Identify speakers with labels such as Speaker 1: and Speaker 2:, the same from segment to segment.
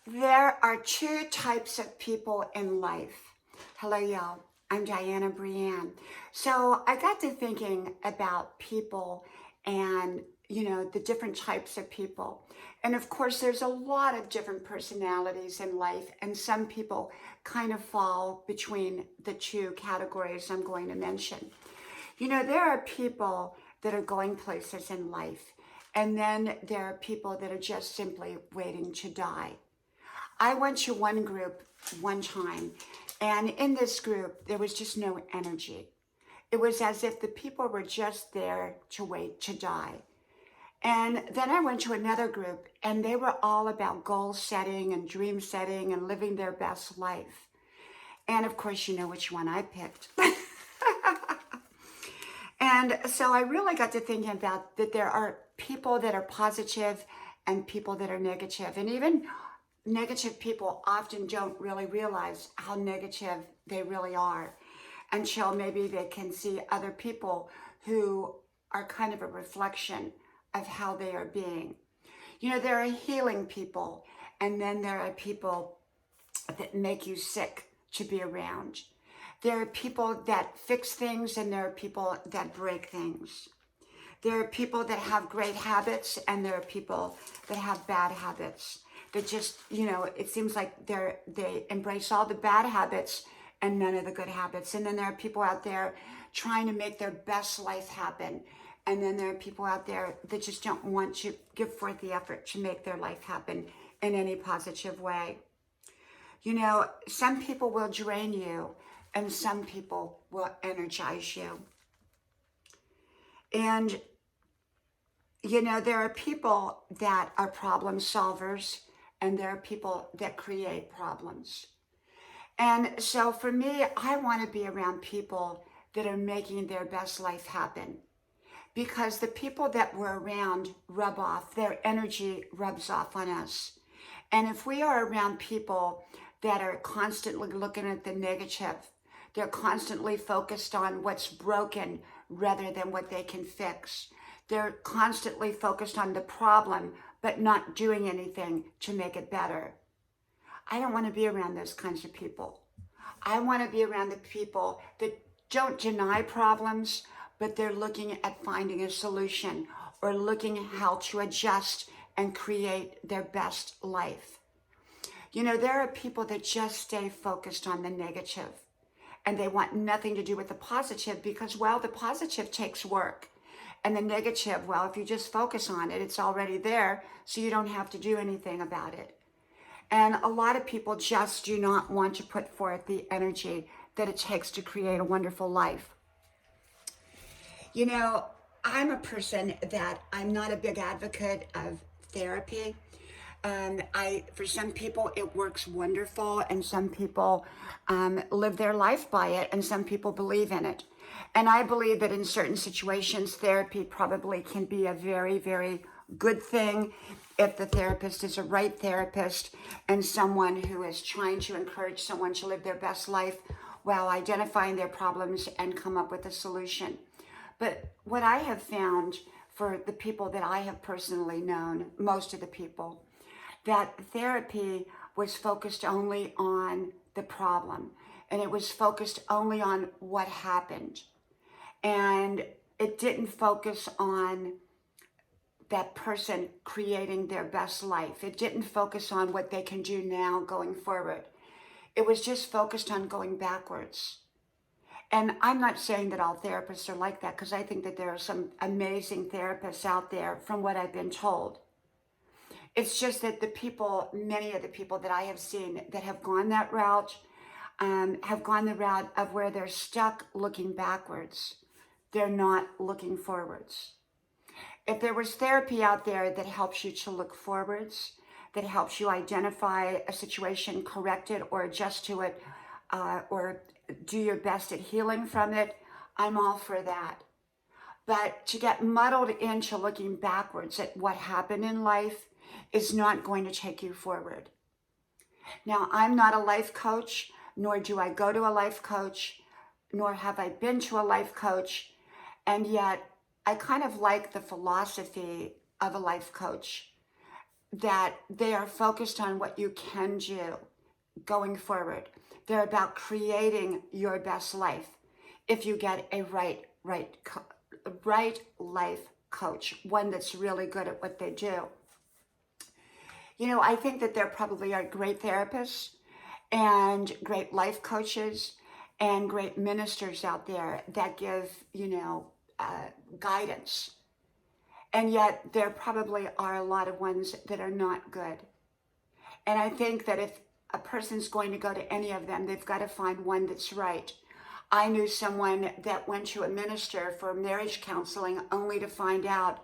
Speaker 1: There are two types of people in life. Hello, y'all. I'm Diana Brienne. So I got to thinking about people and, the different types of people. And of course, there's a lot of different personalities in life, and some people kind of fall between the two categories I'm going to mention. There are people that are going places in life, and then there are people that are just simply waiting to die. I went to one group one time, and in this group, there was just no energy. It was as if the people were just there to wait to die. And then I went to another group, and they were all about goal setting and dream setting and living their best life. And of course, you know which one I picked. And so I really got to thinking about that there are people that are positive and people that are negative. And even negative people often don't really realize how negative they really are until maybe they can see other people who are kind of a reflection of how they are being. There are healing people, and then there are people that make you sick to be around. There are people that fix things, and there are people that break things. There are people that have great habits, and there are people that have bad habits. That just, it seems like they embrace all the bad habits and none of the good habits. And then there are people out there trying to make their best life happen. And then there are people out there that just don't want to give forth the effort to make their life happen in any positive way. Some people will drain you, and some people will energize you. And, there are people that are problem solvers, and there are people that create problems. And so for me, I want to be around people that are making their best life happen, because the people that we're around rub off, their energy rubs off on us. And if we are around people that are constantly looking at the negative, they're constantly focused on what's broken rather than what they can fix. They're constantly focused on the problem, but not doing anything to make it better. I don't want to be around those kinds of people. I want to be around the people that don't deny problems, but they're looking at finding a solution or looking how to adjust and create their best life. There are people that just stay focused on the negative, and they want nothing to do with the positive because, well, the positive takes work. And the negative, well, if you just focus on it, it's already there, so you don't have to do anything about it. And a lot of people just do not want to put forth the energy that it takes to create a wonderful life. I'm a person that I'm not a big advocate of therapy. For some people, it works wonderful, and some people live their life by it, and some people believe in it. And I believe that in certain situations, therapy probably can be a very, very good thing if the therapist is a right therapist and someone who is trying to encourage someone to live their best life while identifying their problems and come up with a solution. But what I have found for the people that I have personally known, most of the people, that therapy was focused only on the problem, and it was focused only on what happened. And it didn't focus on that person creating their best life. It didn't focus on what they can do now going forward. It was just focused on going backwards. And I'm not saying that all therapists are like that, because I think that there are some amazing therapists out there from what I've been told. It's just that many of the people that I have seen that have gone that route, have gone the route of where they're stuck looking backwards. They're not looking forwards. If there was therapy out there that helps you to look forwards, that helps you identify a situation, correct it, or adjust to it, or do your best at healing from it, I'm all for that. But to get muddled into looking backwards at what happened in life is not going to take you forward. Now, I'm not a life coach, nor do I go to a life coach, nor have I been to a life coach, and yet I kind of like the philosophy of a life coach. that they are focused on what you can do going forward. They're about creating your best life if you get a right life coach, one that's really good at what they do. You know, I think that there probably are great therapists and great life coaches and great ministers out there that give, guidance. And yet there probably are a lot of ones that are not good. And I think that if a person's going to go to any of them, they've got to find one that's right. I knew someone that went to a minister for marriage counseling only to find out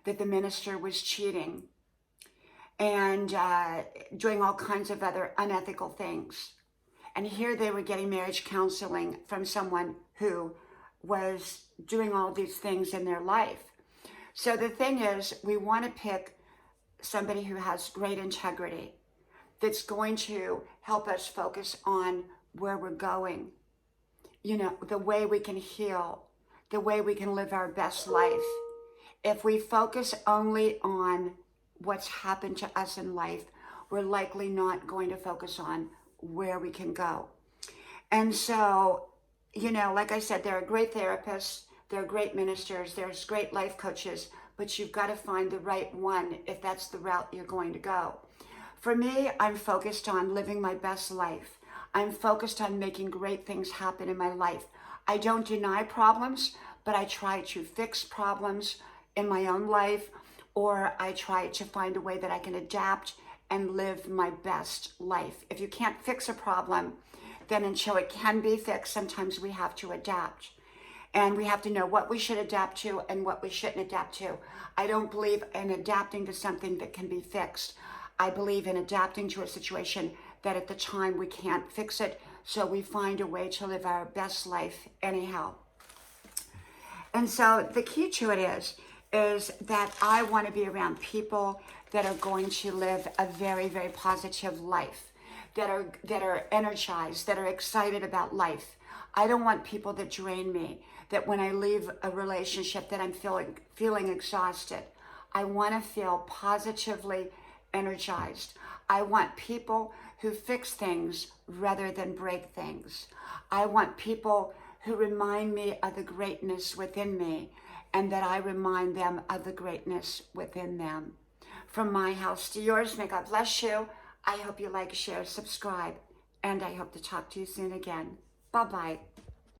Speaker 1: that the minister was cheating and doing all kinds of other unethical things. And here they were getting marriage counseling from someone who was doing all these things in their life. So the thing is, we want to pick somebody who has great integrity, that's going to help us focus on where we're going, the way we can heal, the way we can live our best life. If we focus only on what's happened to us in life, we're likely not going to focus on where we can go. And so, like I said, there are great therapists, there are great ministers, there's great life coaches, but you've got to find the right one if that's the route you're going to go. For me, I'm focused on living my best life. I'm focused on making great things happen in my life. I don't deny problems, but I try to fix problems in my own life, or I try to find a way that I can adapt and live my best life. If you can't fix a problem, then until it can be fixed, sometimes we have to adapt. And we have to know what we should adapt to and what we shouldn't adapt to. I don't believe in adapting to something that can be fixed. I believe in adapting to a situation that at the time we can't fix it, so we find a way to live our best life anyhow. And so the key to it is that I want to be around people that are going to live a very, very positive life, that are energized, that are excited about life. I don't want people that drain me, that when I leave a relationship that I'm feeling exhausted. I want to feel positively energized. I want people who fix things rather than break things. I want people who remind me of the greatness within me, and that I remind them of the greatness within them. From my house to yours, may God bless you. I hope you like, share, subscribe, and I hope to talk to you soon again. Bye-bye.